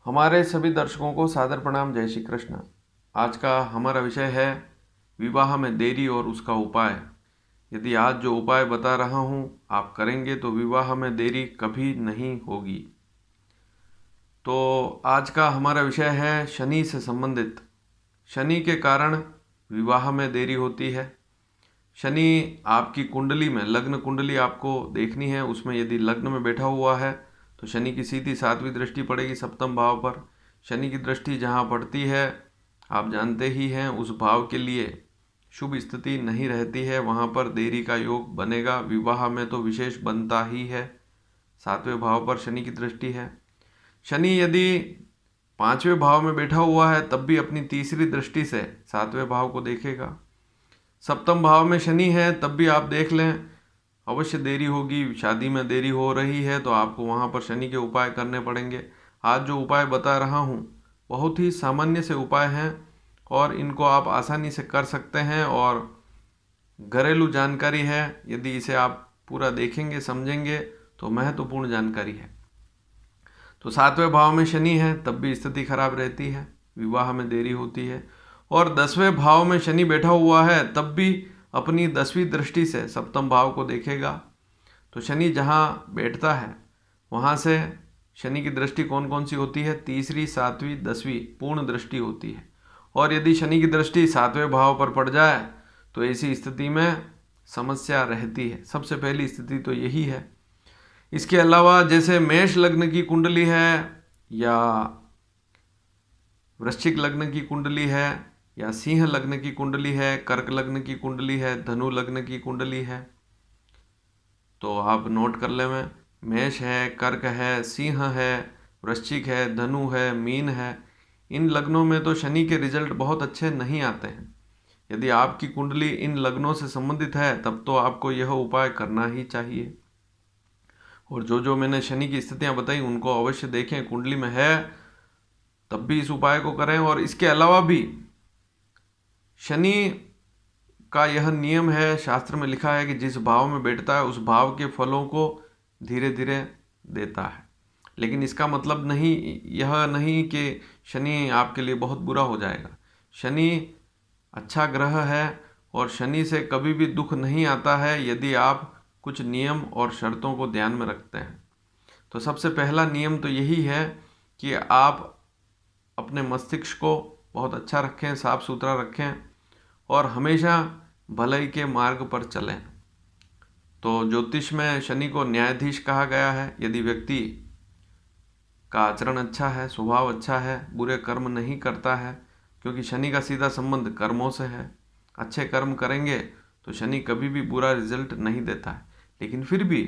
हमारे सभी दर्शकों को सादर प्रणाम। जय श्री कृष्ण। आज का हमारा विषय है विवाह में देरी और उसका उपाय। यदि आज जो उपाय बता रहा हूँ आप करेंगे तो विवाह में देरी कभी नहीं होगी। तो आज का हमारा विषय है शनि से संबंधित। शनि के कारण विवाह में देरी होती है। शनि आपकी कुंडली में, लग्न कुंडली आपको देखनी है, उसमें यदि लग्न में बैठा हुआ है तो शनि की सीधी 7वीं दृष्टि पड़ेगी सप्तम भाव पर। शनि की दृष्टि जहाँ पड़ती है आप जानते ही हैं उस भाव के लिए शुभ स्थिति नहीं रहती है, वहाँ पर देरी का योग बनेगा। विवाह में तो विशेष बनता ही है। 7वें भाव पर शनि की दृष्टि है। शनि यदि 5वें भाव में बैठा हुआ है तब भी अपनी तीसरी दृष्टि से 7वें भाव को देखेगा। सप्तम भाव में शनि है तब भी आप देख लें अवश्य देरी होगी। शादी में देरी हो रही है तो आपको वहाँ पर शनि के उपाय करने पड़ेंगे। आज जो उपाय बता रहा हूँ बहुत ही सामान्य से उपाय हैं और इनको आप आसानी से कर सकते हैं और घरेलू जानकारी है। यदि इसे आप पूरा देखेंगे समझेंगे तो महत्वपूर्ण जानकारी है। तो 7वें भाव में शनि है तब भी स्थिति खराब रहती है, विवाह में देरी होती है। और 10वें भाव में शनि बैठा हुआ है तब भी अपनी 10वीं दृष्टि से सप्तम भाव को देखेगा। तो शनि जहाँ बैठता है वहाँ से शनि की दृष्टि कौन कौन सी होती है? तीसरी, 7वीं, 10वीं पूर्ण दृष्टि होती है। और यदि शनि की दृष्टि 7वें भाव पर पड़ जाए तो ऐसी स्थिति में समस्या रहती है। सबसे पहली स्थिति तो यही है। इसके अलावा जैसे मेष लग्न की कुंडली है या वृश्चिक लग्न की कुंडली है या सिंह लग्न की कुंडली है, कर्क लग्न की कुंडली है, धनु लग्न की कुंडली है, तो आप नोट कर ले में मेष है, कर्क है, सिंह है, वृश्चिक है, धनु है, मीन है। इन लग्नों में तो शनि के रिजल्ट बहुत अच्छे नहीं आते हैं। यदि आपकी कुंडली इन लग्नों से संबंधित है तब तो आपको यह उपाय करना ही चाहिए। और जो मैंने शनि की स्थितियां बताई उनको अवश्य देखें। कुंडली में है तब भी इस उपाय को करें। और इसके अलावा भी शनि का यह नियम है, शास्त्र में लिखा है कि जिस भाव में बैठता है उस भाव के फलों को धीरे धीरे देता है। लेकिन इसका मतलब नहीं यह नहीं कि शनि आपके लिए बहुत बुरा हो जाएगा। शनि अच्छा ग्रह है और शनि से कभी भी दुख नहीं आता है यदि आप कुछ नियम और शर्तों को ध्यान में रखते हैं। तो सबसे पहला नियम तो यही है कि आप अपने मस्तिष्क को बहुत अच्छा रखें, साफ सुथरा रखें और हमेशा भलाई के मार्ग पर चलें। तो ज्योतिष में शनि को न्यायाधीश कहा गया है। यदि व्यक्ति का आचरण अच्छा है, स्वभाव अच्छा है, बुरे कर्म नहीं करता है, क्योंकि शनि का सीधा संबंध कर्मों से है। अच्छे कर्म करेंगे तो शनि कभी भी बुरा रिजल्ट नहीं देता है। लेकिन फिर भी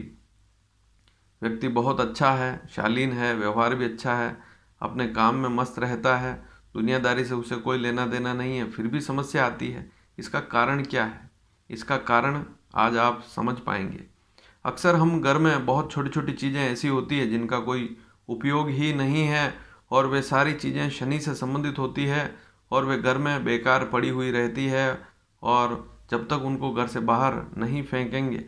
व्यक्ति बहुत अच्छा है, शालीन है, व्यवहार भी अच्छा है, अपने काम में मस्त रहता है, दुनियादारी से उसे कोई लेना देना नहीं है, फिर भी समस्या आती है। इसका कारण क्या है? इसका कारण आज आप समझ पाएंगे। अक्सर हम घर में बहुत छोटी छोटी चीज़ें ऐसी होती है जिनका कोई उपयोग ही नहीं है और वे सारी चीज़ें शनि से संबंधित होती है और वे घर में बेकार पड़ी हुई रहती है। और जब तक उनको घर से बाहर नहीं फेंकेंगे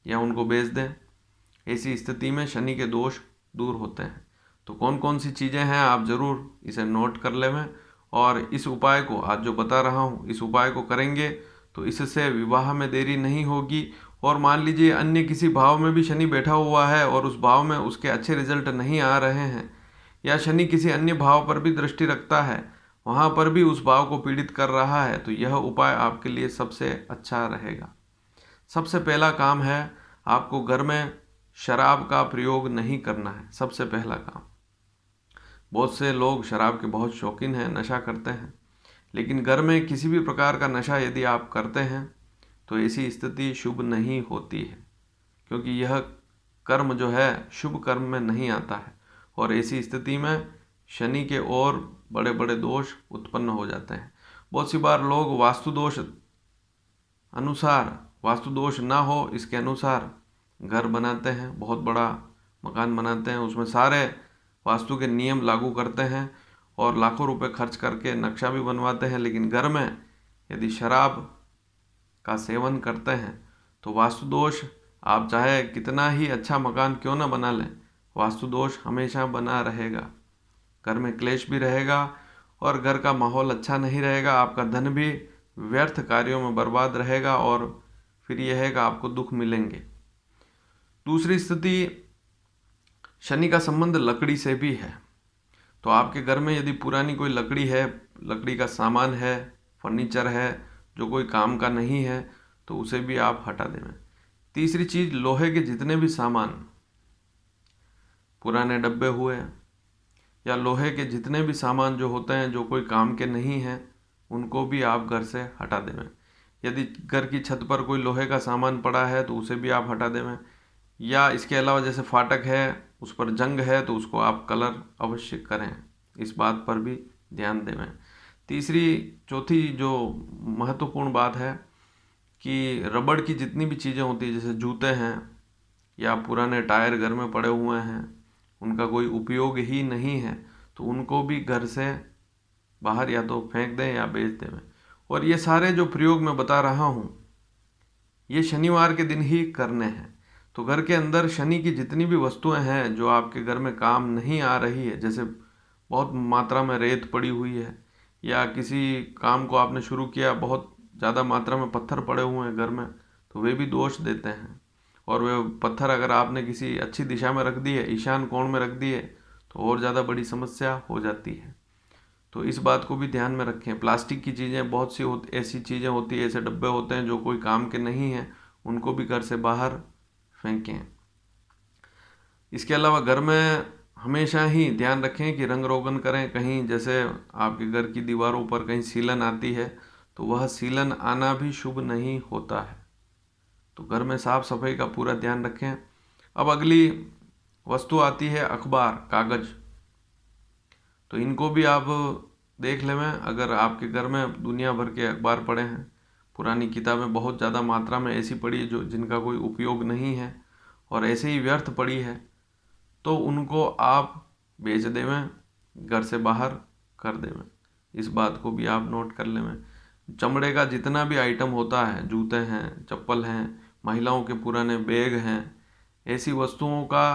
या उनको बेच दें, ऐसी स्थिति में शनि के दोष दूर होते हैं। तो कौन कौन सी चीज़ें हैं आप ज़रूर इसे नोट कर लें। और इस उपाय को आज जो बता रहा हूँ इस उपाय को करेंगे तो इससे विवाह में देरी नहीं होगी। और मान लीजिए अन्य किसी भाव में भी शनि बैठा हुआ है और उस भाव में उसके अच्छे रिजल्ट नहीं आ रहे हैं, या शनि किसी अन्य भाव पर भी दृष्टि रखता है, वहाँ पर भी उस भाव को पीड़ित कर रहा है, तो यह उपाय आपके लिए सबसे अच्छा रहेगा। सबसे पहला काम है आपको घर में शराब का प्रयोग नहीं करना है। सबसे पहला काम। बहुत से लोग शराब के बहुत शौकीन हैं, नशा करते हैं, लेकिन घर में किसी भी प्रकार का नशा यदि आप करते हैं तो ऐसी स्थिति शुभ नहीं होती है, क्योंकि यह कर्म जो है शुभ कर्म में नहीं आता है। और ऐसी स्थिति में शनि के और बड़े बड़े दोष उत्पन्न हो जाते हैं। बहुत सी बार लोग वास्तु दोष अनुसार, वास्तु दोष ना हो इसके अनुसार घर बनाते हैं, बहुत बड़ा मकान बनाते हैं, उसमें सारे वास्तु के नियम लागू करते हैं और लाखों रुपए खर्च करके नक्शा भी बनवाते हैं। लेकिन घर में यदि शराब का सेवन करते हैं तो वास्तु दोष, आप चाहे कितना ही अच्छा मकान क्यों ना बना लें, वास्तु दोष हमेशा बना रहेगा। घर में क्लेश भी रहेगा और घर का माहौल अच्छा नहीं रहेगा, आपका धन भी व्यर्थ कार्यों में बर्बाद रहेगा और फिर यह है कि आपको दुख मिलेंगे। दूसरी स्थिति, शनि का संबंध लकड़ी से भी है। तो आपके घर में यदि पुरानी कोई लकड़ी है, लकड़ी का सामान है, फर्नीचर है जो कोई काम का नहीं है, तो उसे भी आप हटा दें। तीसरी चीज़, लोहे के जितने भी सामान, पुराने डब्बे हुए या लोहे के जितने भी सामान जो होते हैं जो कोई काम के नहीं हैं, उनको भी आप घर से हटा देवें। यदि घर की छत पर कोई लोहे का सामान पड़ा है तो उसे भी आप हटा देवें। या इसके अलावा जैसे फाटक है, उस पर जंग है तो उसको आप कलर अवश्य करें, इस बात पर भी ध्यान देवें। चौथी जो महत्वपूर्ण बात है कि रबड़ की जितनी भी चीज़ें होती हैं, जैसे जूते हैं या पुराने टायर घर में पड़े हुए हैं, उनका कोई उपयोग ही नहीं है, तो उनको भी घर से बाहर या तो फेंक दें या बेच दें। और ये सारे जो प्रयोग मैं बता रहा हूँ, ये शनिवार के दिन ही करने हैं। तो घर के अंदर शनि की जितनी भी वस्तुएं हैं जो आपके घर में काम नहीं आ रही है, जैसे बहुत मात्रा में रेत पड़ी हुई है या किसी काम को आपने शुरू किया, बहुत ज़्यादा मात्रा में पत्थर पड़े हुए हैं घर में, तो वे भी दोष देते हैं। और वे पत्थर अगर आपने किसी अच्छी दिशा में रख दिए, ईशान कोण में रख दिए, तो और ज़्यादा बड़ी समस्या हो जाती है। तो इस बात को भी ध्यान में रखें। प्लास्टिक की चीज़ें बहुत सी ऐसी चीज़ें होती है, ऐसे डब्बे होते हैं जो कोई काम के नहीं हैं, उनको भी घर से बाहर फेंकें। इसके अलावा घर में हमेशा ही ध्यान रखें कि रंग रोगन करें। कहीं जैसे आपके घर की दीवारों पर कहीं सीलन आती है तो वह सीलन आना भी शुभ नहीं होता है। तो घर में साफ सफाई का पूरा ध्यान रखें। अब अगली वस्तु आती है अखबार, कागज़। तो इनको भी आप देख लें। अगर आपके घर में दुनिया भर के अखबार पड़े हैं, पुरानी किताबें बहुत ज़्यादा मात्रा में ऐसी पड़ी जो जिनका कोई उपयोग नहीं है और ऐसे ही व्यर्थ पड़ी है, तो उनको आप बेच देवें, घर से बाहर कर देवें। इस बात को भी आप नोट कर लें। चमड़े का जितना भी आइटम होता है, जूते हैं, चप्पल हैं, महिलाओं के पुराने बैग हैं, ऐसी वस्तुओं का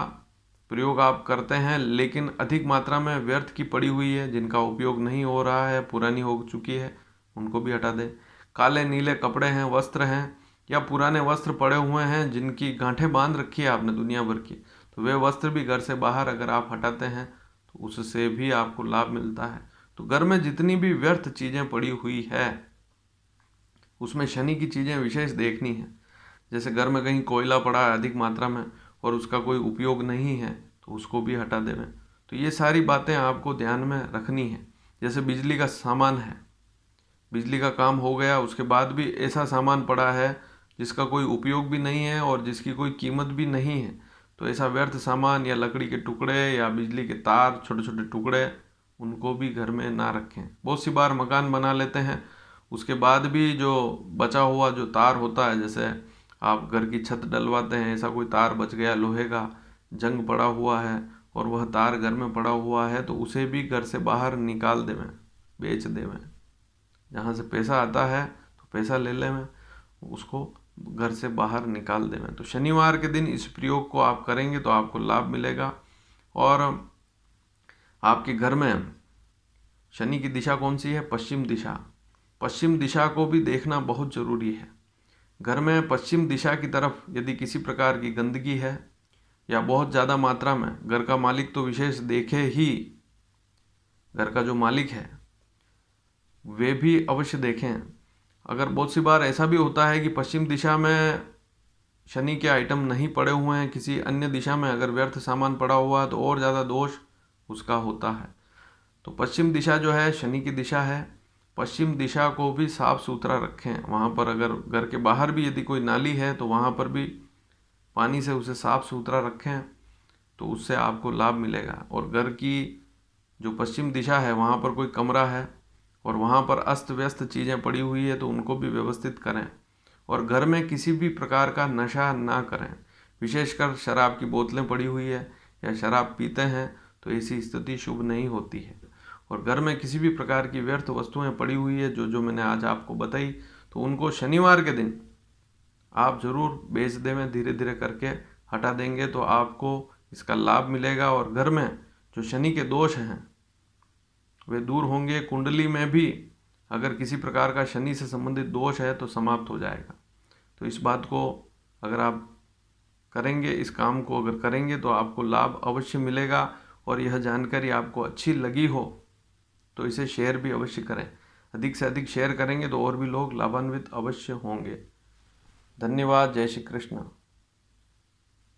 प्रयोग आप करते हैं लेकिन अधिक मात्रा में व्यर्थ की पड़ी हुई है, जिनका उपयोग नहीं हो रहा है, पुरानी हो चुकी है, उनको भी हटा दें। काले नीले कपड़े हैं, वस्त्र हैं या पुराने वस्त्र पड़े हुए हैं जिनकी गांठें बांध रखी है आपने दुनिया भर की, तो वे वस्त्र भी घर से बाहर अगर आप हटाते हैं तो उससे भी आपको लाभ मिलता है। तो घर में जितनी भी व्यर्थ चीज़ें पड़ी हुई है उसमें शनि की चीज़ें विशेष देखनी है। जैसे घर में कहीं कोयला पड़ा है अधिक मात्रा में और उसका कोई उपयोग नहीं है, तो उसको भी हटा देवें। तो ये सारी बातें आपको ध्यान में रखनी है। जैसे बिजली का सामान है, बिजली का काम हो गया, उसके बाद भी ऐसा सामान पड़ा है जिसका कोई उपयोग भी नहीं है और जिसकी कोई कीमत भी नहीं है, तो ऐसा व्यर्थ सामान या लकड़ी के टुकड़े या बिजली के तार, छोटे छोटे टुकड़े, उनको भी घर में ना रखें। बहुत सी बार मकान बना लेते हैं, उसके बाद भी जो बचा हुआ जो तार होता है, जैसे आप घर की छत डलवाते हैं, ऐसा कोई तार बच गया लोहे का, जंग पड़ा हुआ है और वह तार घर में पड़ा हुआ है, तो उसे भी घर से बाहर निकाल देवें, बेच देवें। जहाँ से पैसा आता है तो पैसा ले लें, उसको घर से बाहर निकाल देवें। तो शनिवार के दिन इस प्रयोग को आप करेंगे तो आपको लाभ मिलेगा। और आपके घर में शनि की दिशा कौन सी है? पश्चिम दिशा। पश्चिम दिशा को भी देखना बहुत ज़रूरी है। घर में पश्चिम दिशा की तरफ यदि किसी प्रकार की गंदगी है या बहुत ज़्यादा मात्रा में, घर का मालिक तो विशेष देखे ही, घर का जो मालिक है वे भी अवश्य देखें। अगर बहुत सी बार ऐसा भी होता है कि पश्चिम दिशा में शनि के आइटम नहीं पड़े हुए हैं, किसी अन्य दिशा में अगर व्यर्थ सामान पड़ा हुआ है तो और ज़्यादा दोष उसका होता है। तो पश्चिम दिशा जो है शनि की दिशा है। पश्चिम दिशा को भी साफ सुथरा रखें। वहाँ पर अगर घर के बाहर भी यदि कोई नाली है तो वहाँ पर भी पानी से उसे साफ सुथरा रखें, तो उससे आपको लाभ मिलेगा। और घर की जो पश्चिम दिशा है वहाँ पर कोई कमरा है और वहाँ पर अस्त व्यस्त चीज़ें पड़ी हुई है तो उनको भी व्यवस्थित करें। और घर में किसी भी प्रकार का नशा ना करें, विशेषकर शराब की बोतलें पड़ी हुई है या शराब पीते हैं तो ऐसी स्थिति शुभ नहीं होती है। और घर में किसी भी प्रकार की व्यर्थ वस्तुएं पड़ी हुई है जो मैंने आज आपको बताई, तो उनको शनिवार के दिन आप ज़रूर बेच देवें, धीरे धीरे करके हटा देंगे तो आपको इसका लाभ मिलेगा। और घर में जो शनि के दोष हैं वे दूर होंगे। कुंडली में भी अगर किसी प्रकार का शनि से संबंधित दोष है तो समाप्त हो जाएगा। तो इस बात को अगर आप करेंगे, इस काम को अगर करेंगे तो आपको लाभ अवश्य मिलेगा। और यह जानकारी आपको अच्छी लगी हो तो इसे शेयर भी अवश्य करें। अधिक से अधिक शेयर करेंगे तो और भी लोग लाभान्वित अवश्य होंगे। धन्यवाद। जय श्री कृष्ण।